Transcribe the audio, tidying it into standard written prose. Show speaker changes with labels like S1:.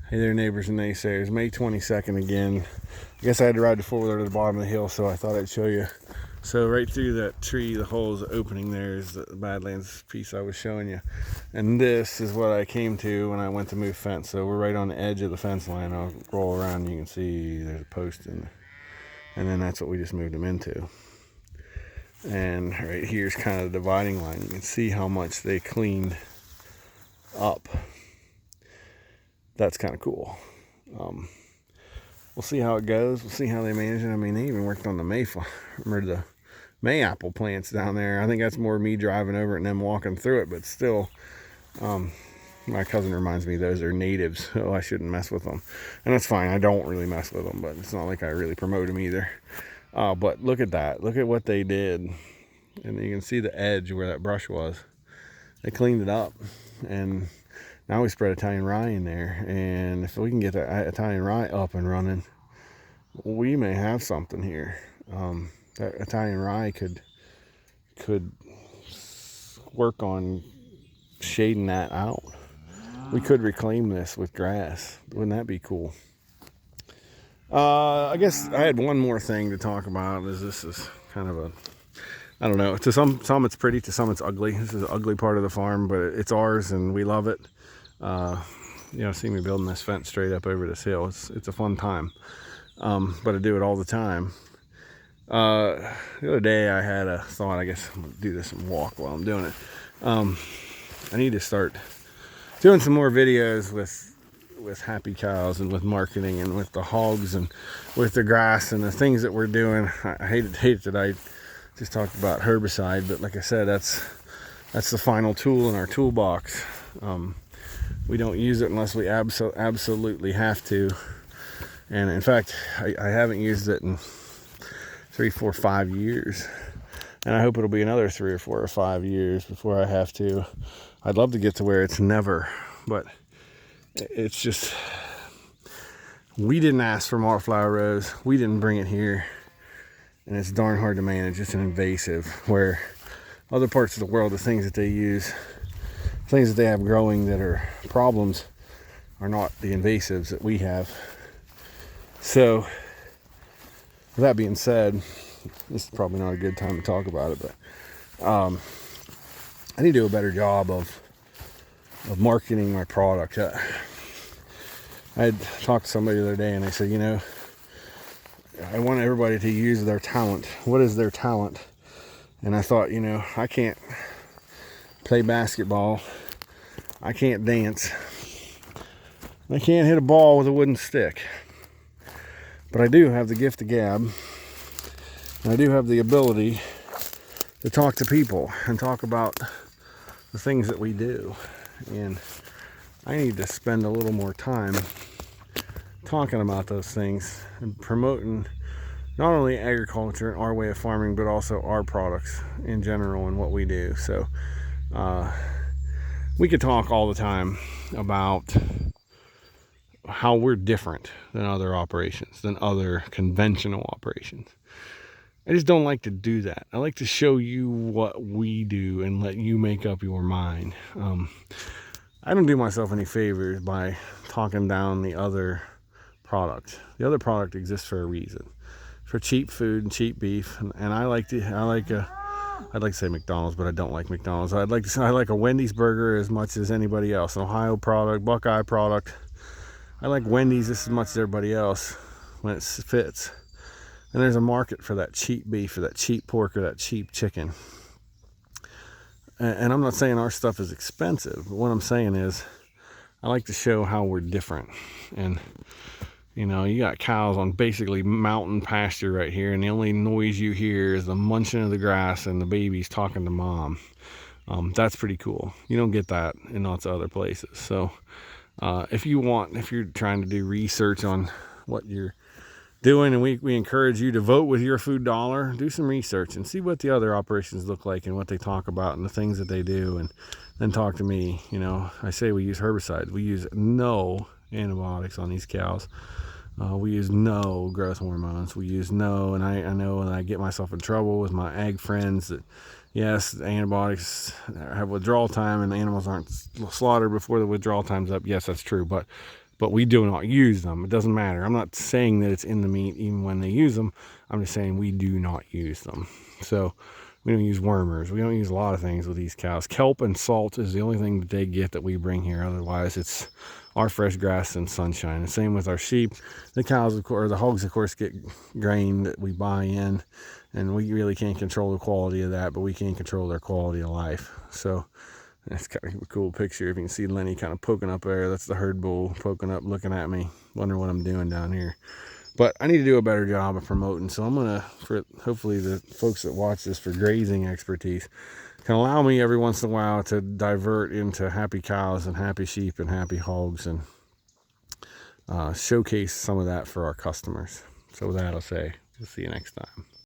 S1: Hey there, neighbors and naysayers. May 22nd again. I guess I had to ride the four-wheeler to the bottom of the hill, so I thought I'd show you. So right through that tree, the hole's opening there is the Badlands piece I was showing you. And this is what I came to when I went to move fence. So we're right on the edge of the fence line. I'll roll around and you can see there's a post in there. And then that's what we just moved them into. And right here's kind of the dividing line. You can see how much they cleaned up. That's kind of cool. We'll see how it goes. We'll see how they manage it. I mean, they even worked on the the May apple plants down there. I think that's more me driving over it and them walking through it, but still, my cousin reminds me those are natives, so I shouldn't mess with them. And that's fine. I don't really mess with them, but it's not like I really promote them either. But look at that. Look at what they did. And you can see the edge where that brush was. They cleaned it up. And now we spread Italian rye in there, and if we can get that Italian rye up and running, we may have something here. That Italian rye could work on shading that out. We could reclaim this with grass. Wouldn't that be cool? I guess I had one more thing to talk about. This is kind of a, I don't know. To some it's pretty, to some it's ugly. This is the ugly part of the farm, but it's ours and we love it. See me building this fence straight up over this hill. It's a fun time, but I do it all the time. The other day I had a thought. I guess I'm gonna do this and walk while I'm doing it. I need to start doing some more videos with happy cows and with marketing and with the hogs and with the grass and the things that we're doing. I hate that I just talked about herbicide, but like I said, that's the final tool in our toolbox. We don't use it unless we absolutely have to. And in fact, I haven't used it in 3, 4, 5 years. And I hope it'll be another 3 or 4 or 5 years before I have to. I'd love to get to where it's never, but it's just, we didn't ask for Marflower Rose. We didn't bring it here. And it's darn hard to manage. It's an invasive, where other parts of the world, the things that they use, things that they have growing that are problems, are not the invasives that we have. So, with that being said, this is probably not a good time to talk about it, but I need to do a better job of marketing my product. I had talked to somebody the other day and they said, I want everybody to use their talent. What is their talent? And I thought, I can't play basketball. I can't dance. I can't hit a ball with a wooden stick. But I do have the gift of gab. And I do have the ability to talk to people and talk about the things that we do. And I need to spend a little more time talking about those things and promoting not only agriculture and our way of farming, but also our products in general and what we do. So we could talk all the time about how we're different than other operations, than other conventional operations. I just don't like to do that. I like to show you what we do and let you make up your mind. I don't do myself any favors by talking down the other product. The other product exists for a reason, for cheap food and cheap beef. And I'd like to say McDonald's, but I don't like McDonald's. I like a Wendy's burger as much as anybody else. An Ohio product, Buckeye product. I like Wendy's just as much as everybody else when it fits. And there's a market for that cheap beef or that cheap pork or that cheap chicken. And I'm not saying our stuff is expensive, but what I'm saying is I like to show how we're different. And you got cows on basically mountain pasture right here, and the only noise you hear is the munching of the grass and the babies talking to mom. That's pretty cool. You don't get that in lots of other places. So if you're trying to do research on what you're doing, and we encourage you to vote with your food dollar, do some research and see what the other operations look like and what they talk about and the things that they do, and then talk to me. I say we use herbicides. We use no antibiotics on these cows. We use no growth hormones. We use no, and I know when I get myself in trouble with my ag friends that, yes, the antibiotics have withdrawal time and the animals aren't slaughtered before the withdrawal time's up. Yes, that's true, but but we do not use them. It doesn't matter. I'm not saying that it's in the meat even when they use them. I'm just saying we do not use them. So we don't use wormers. We don't use a lot of things with these cows. Kelp and salt is the only thing that they get that we bring here. Otherwise, it's our fresh grass and sunshine. The same with our sheep. The cows, of course, or the hogs, of course, get grain that we buy in, and we really can't control the quality of that, but we can control their quality of life. So that's kind of a cool picture. If you can see Lenny kind of poking up there, that's the herd bull poking up, looking at me, wondering what I'm doing down here. But I need to do a better job of promoting. So I'm going to, for hopefully the folks that watch this for grazing expertise, can allow me every once in a while to divert into happy cows and happy sheep and happy hogs, and showcase some of that for our customers. So with that, I'll say, we'll see you next time.